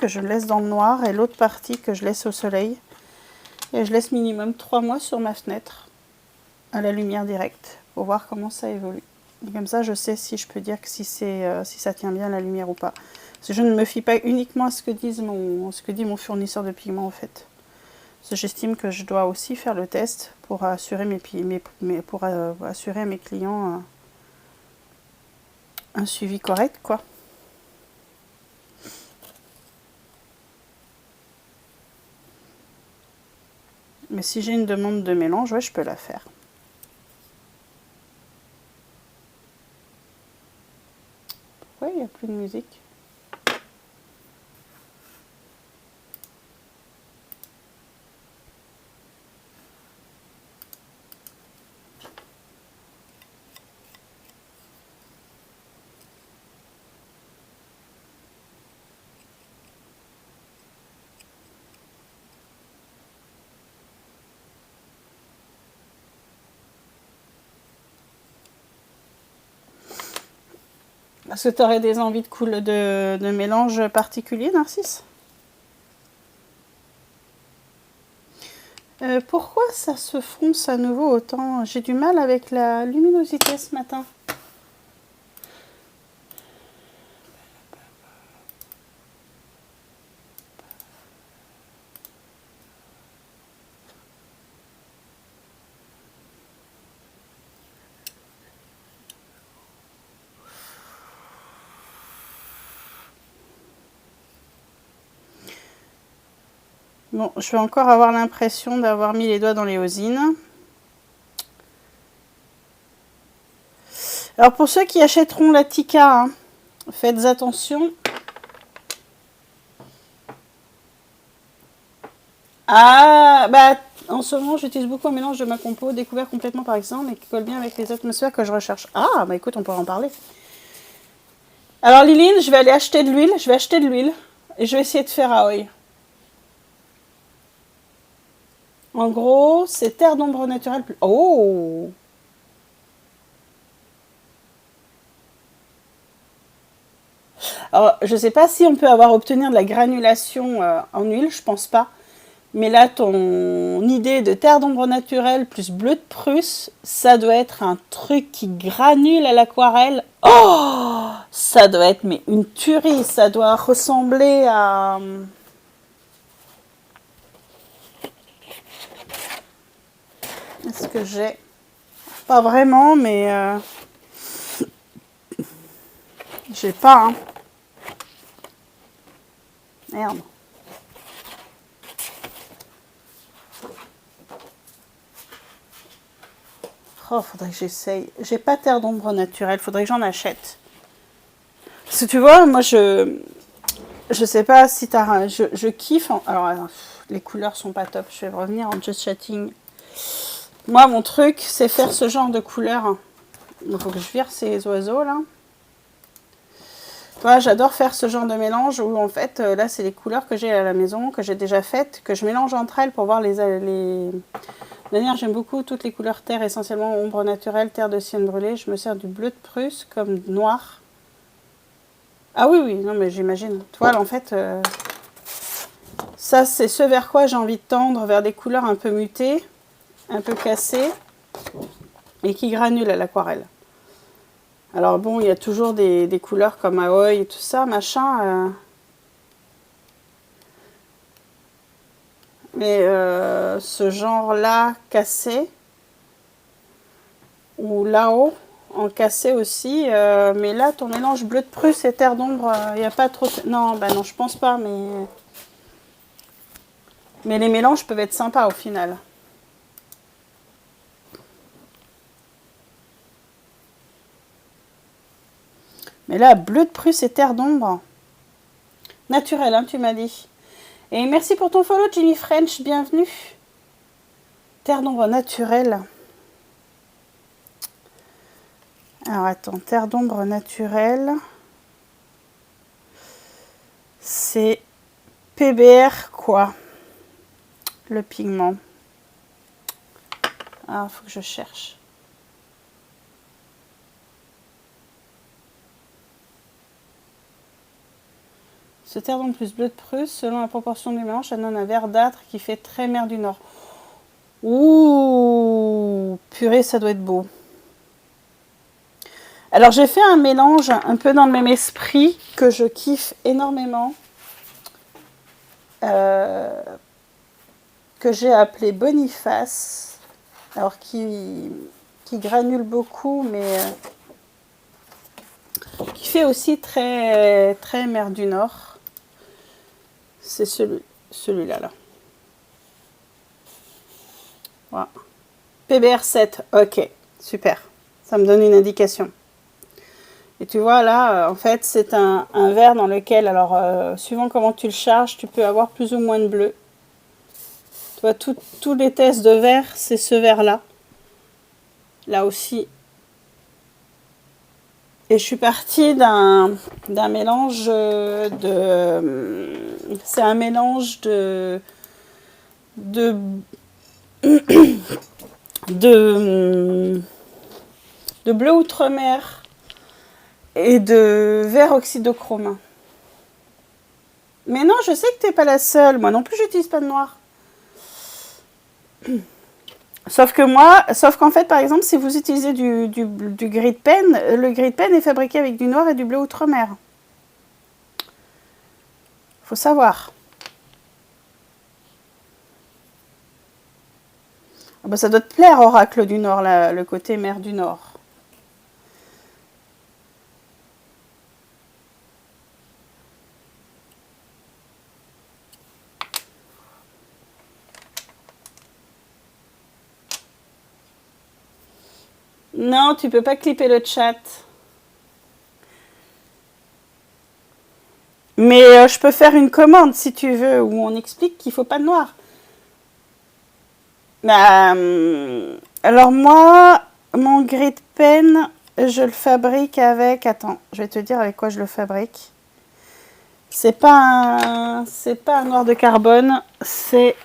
que je laisse dans le noir et l'autre partie que je laisse au soleil. Et je laisse minimum 3 mois sur ma fenêtre à la lumière directe pour voir comment ça évolue. Et comme ça, je sais si je peux dire que si ça tient bien la lumière ou pas. Parce que je ne me fie pas uniquement à ce que dit mon fournisseur de pigments en fait. Parce que j'estime que je dois aussi faire le test pour assurer assurer à mes clients un suivi correct, quoi. Mais si j'ai une demande de mélange, ouais, je peux la faire. Pourquoi il n'y a plus de musique ? Est-ce que tu aurais des envies de mélange particulier, Narcisse ? Pourquoi ça se fonce à nouveau autant? J'ai du mal avec la luminosité ce matin. Bon, je vais encore avoir l'impression d'avoir mis les doigts dans les osines. Alors pour ceux qui achèteront la Tika, hein, faites attention. Ah, bah en ce moment j'utilise beaucoup un mélange de ma compo découvert complètement par exemple et qui colle bien avec les atmosphères que je recherche. Ah, bah écoute, on pourra en parler. Alors Liline, je vais aller acheter de l'huile, et je vais essayer de faire Aoi. En gros, c'est terre d'ombre naturelle. Oh! Alors, je ne sais pas si on peut obtenir de la granulation en huile, je pense pas. Mais là, ton idée de terre d'ombre naturelle plus bleu de Prusse, ça doit être un truc qui granule à l'aquarelle. Oh! Ça doit être mais une tuerie, ça doit ressembler à... Est-ce que j'ai... Pas vraiment, mais... J'ai pas, hein. Merde. Oh, faudrait que j'essaye. J'ai pas terre d'ombre naturelle, faudrait que j'en achète. Parce que tu vois, moi je sais pas si t'as... Je kiffe... Alors, les couleurs sont pas top. Je vais revenir en Just Chatting. Moi, mon truc, c'est faire ce genre de couleurs. Il faut que je vire ces oiseaux, là. Toi, j'adore faire ce genre de mélange où, en fait, là, c'est les couleurs que j'ai à la maison, que j'ai déjà faites, que je mélange entre elles pour voir les... D'ailleurs, j'aime beaucoup toutes les couleurs terre, essentiellement ombre naturelle, terre de sienne brûlée. Je me sers du bleu de Prusse comme noir. Ah oui, oui, non, mais j'imagine. Toi, en fait, ça, c'est ce vers quoi j'ai envie de tendre, vers des couleurs un peu mutées, un peu cassées, et qui granulent à l'aquarelle. Alors bon, il y a toujours des couleurs comme Aoi et tout ça, machin. Mais ce genre-là, cassé, ou là-haut, en cassé aussi. Mais là, ton mélange bleu de Prusse et terre d'ombre, il n'y a pas trop... Non, bah non, je pense pas, mais... Mais les mélanges peuvent être sympas au final. Mais là, bleu de Prusse et terre d'ombre. Naturel, hein, tu m'as dit. Et merci pour ton follow, Jimmy French, bienvenue. Terre d'ombre naturelle. Alors attends, terre d'ombre naturelle. C'est PBR quoi? Le pigment. Ah, faut que je cherche. Ce terre d'ombre plus bleu de Prusse, selon la proportion du mélange, ça donne un verdâtre qui fait très mer du Nord. Ouh, purée, ça doit être beau. Alors j'ai fait un mélange un peu dans le même esprit que je kiffe énormément, que j'ai appelé Boniface, alors qui granule beaucoup, mais qui fait aussi très, très mer du Nord. C'est celui-là. Là. Voilà. PBR 7, ok, super. Ça me donne une indication. Et tu vois là, en fait, c'est un verre dans lequel, alors, suivant comment tu le charges, tu peux avoir plus ou moins de bleu. Tu vois, tous les tests de verre, c'est ce verre-là. Là aussi. Et je suis partie d'un mélange de... C'est un mélange de bleu outre-mer et de vert oxydochrome. Mais non, je sais que tu n'es pas la seule. Moi non plus, j'utilise pas de noir. Sauf qu'en fait, par exemple, si vous utilisez du gris de pen, le gris de pen est fabriqué avec du noir et du bleu outre-mer. Faut savoir. Ah bah, ça doit te plaire, Oracle du Nord, là, le côté mer du Nord. Non, tu peux pas clipper le chat. Mais je peux faire une commande si tu veux, où on explique qu'il faut pas de noir. Alors moi, mon gris de pen, je le fabrique avec... Attends, je vais te dire avec quoi je le fabrique. C'est pas un noir de carbone, c'est